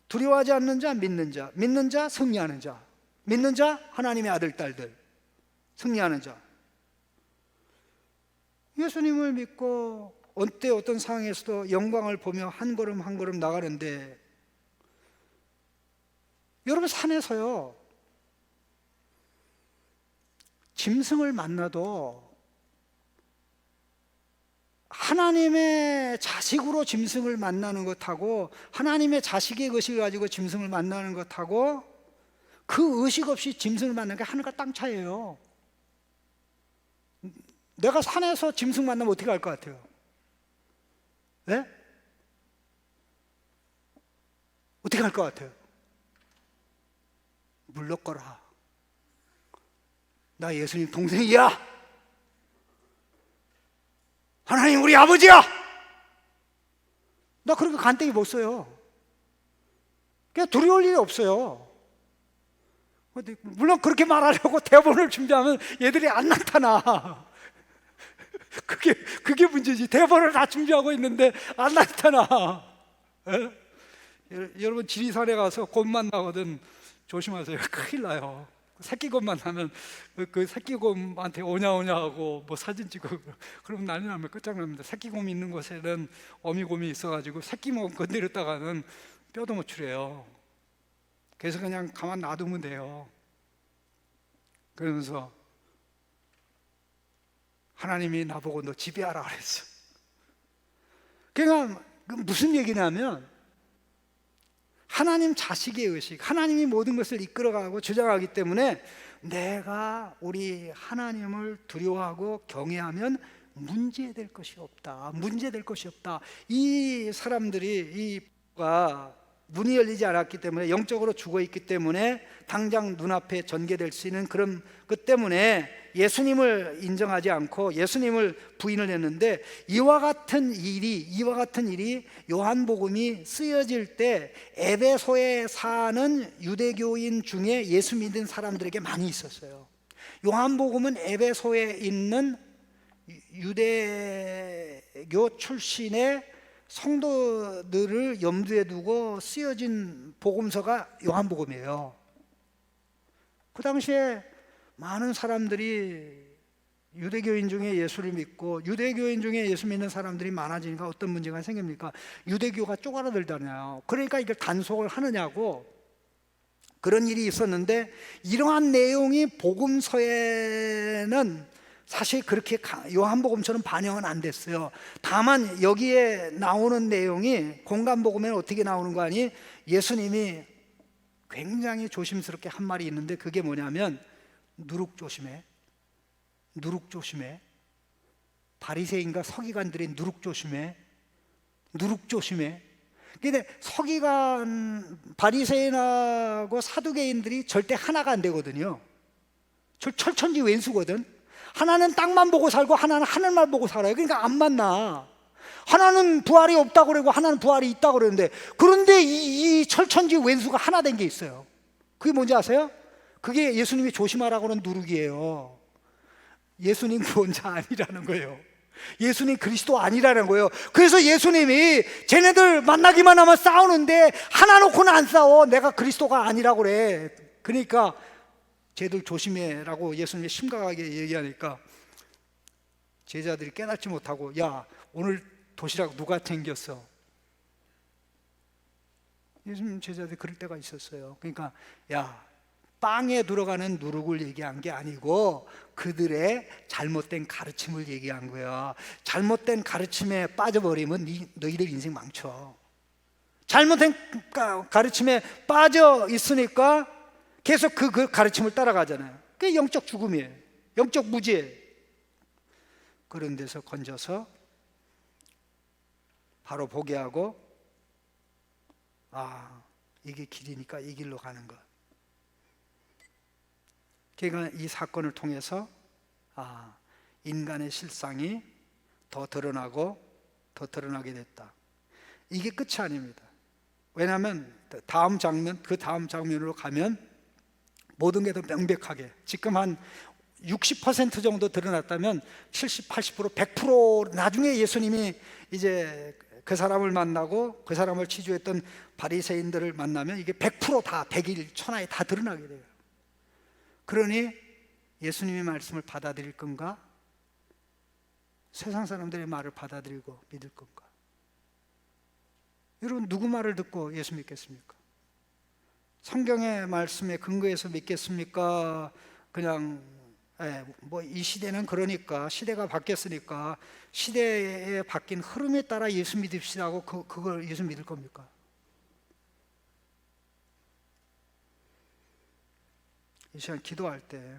두려워하지 않는 자, 믿는 자, 승리하는 자, 믿는 자, 하나님의 아들, 딸들, 승리하는 자. 예수님을 믿고 어떤 상황에서도 영광을 보며 한 걸음 한 걸음 나가는데, 여러분 산에서요, 짐승을 만나도 하나님의 자식으로 짐승을 만나는 것하고, 하나님의 자식의 의식을 가지고 짐승을 만나는 것하고, 그 의식 없이 짐승을 만나는 게 하늘과 땅 차이예요. 내가 산에서 짐승 만나면 어떻게 할 것 같아요? 네? 어떻게 할 것 같아요? 물러거라. 나 예수님 동생이야. 하나님 우리 아버지야. 나 그렇게 간땡이 못 써요. 그냥 두려울 일이 없어요. 물론 그렇게 말하려고 대본을 준비하면 얘들이 안 나타나. 그게 문제지. 대본을 다 준비하고 있는데 안 나타나. 여러분 지리산에 가서 곰 만나거든. 조심하세요. 큰일 나요. 새끼 곰 만나면 그 새끼 곰한테 오냐 하고 뭐 사진 찍고 그러면 난리 나면 끝장납니다. 새끼 곰이 있는 곳에는 어미 곰이 있어가지고 새끼 곰 건드렸다가는 뼈도 못 추려요. 그래서 그냥 가만 놔두면 돼요. 그러면서 하나님이 나보고 너 지배하라 그랬어. 그러니까 무슨 얘기냐면, 하나님 자식의 의식, 하나님이 모든 것을 이끌어가고 주장하기 때문에 내가 우리 하나님을 두려워하고 경외하면 문제될 것이 없다. 이 사람들이 문이 열리지 않았기 때문에, 영적으로 죽어 있기 때문에 당장 눈앞에 전개될 수 있는 그런 것 때문에 예수님을 인정하지 않고 예수님을 부인을 했는데, 이와 같은 일이 요한복음이 쓰여질 때 에베소에 사는 유대교인 중에 예수 믿은 사람들에게 많이 있었어요. 요한복음은 에베소에 있는 유대교 출신의 성도들을 염두에 두고 쓰여진 복음서가 요한복음이에요. 그 당시에 많은 사람들이 유대교인 중에 예수를 믿고, 유대교인 중에 예수 믿는 사람들이 많아지니까 어떤 문제가 생깁니까? 유대교가 쪼그라들잖아요. 그러니까 이걸 단속을 하느냐고 그런 일이 있었는데 이러한 내용이 복음서에는 사실 그렇게 요한복음처럼 반영은 안 됐어요. 다만 여기에 나오는 내용이 공간복음에는 어떻게 나오는 거 아니? 예수님이 굉장히 조심스럽게 한 말이 있는데 그게 뭐냐면 누룩 조심해. 누룩 조심해. 바리새인과 서기관들이 누룩 조심해. 누룩 조심해. 근데 서기관, 바리새인하고 사두개인들이 절대 하나가 안 되거든요. 철천지 왼수거든. 하나는 땅만 보고 살고 하나는 하늘만 보고 살아요. 그러니까 안 만나. 하나는 부활이 없다고 그러고 하나는 부활이 있다고 그러는데, 그런데 이 철천지 왼수가 하나 된 게 있어요. 그게 뭔지 아세요? 그게 예수님이 조심하라고 하는 누룩이에요. 예수님 구원자 아니라는 거예요. 예수님 그리스도 아니라는 거예요. 그래서 예수님이 쟤네들 만나기만 하면 싸우는데 하나 놓고는 안 싸워. 내가 그리스도가 아니라고 그래. 그러니까 쟤들 조심해라고 예수님이 심각하게 얘기하니까 제자들이 깨닫지 못하고, 야, 오늘 도시락 누가 챙겼어? 예수님 제자들이 그럴 때가 있었어요. 그러니까 야, 빵에 들어가는 누룩을 얘기한 게 아니고 그들의 잘못된 가르침을 얘기한 거야. 잘못된 가르침에 빠져버리면 너희들 인생 망쳐. 잘못된 가르침에 빠져 있으니까 계속 그 가르침을 따라가잖아요. 그게 영적 죽음이에요. 영적 무지예요. 그런 데서 건져서 바로 보게 하고, 아, 이게 길이니까 이 길로 가는 것. 그러니까 이 사건을 통해서 인간의 실상이 더 드러나고 더 드러나게 됐다. 이게 끝이 아닙니다. 왜냐하면 다음 장면으로 가면 모든 게 더 명백하게, 지금 한 60% 정도 드러났다면 70, 80%, 100% 나중에 예수님이 이제 그 사람을 만나고 그 사람을 치주했던 바리새인들을 만나면 이게 100% 100일 천하에 다 드러나게 돼요. 그러니 예수님의 말씀을 받아들일 건가? 세상 사람들의 말을 받아들이고 믿을 건가? 여러분, 누구 말을 듣고 예수 믿겠습니까? 성경의 말씀에 근거해서 믿겠습니까? 그냥 뭐 이 시대는 그러니까, 시대가 바뀌었으니까 시대에 바뀐 흐름에 따라 예수 믿읍시다 하고 그걸 예수 믿을 겁니까? 이 시간 기도할 때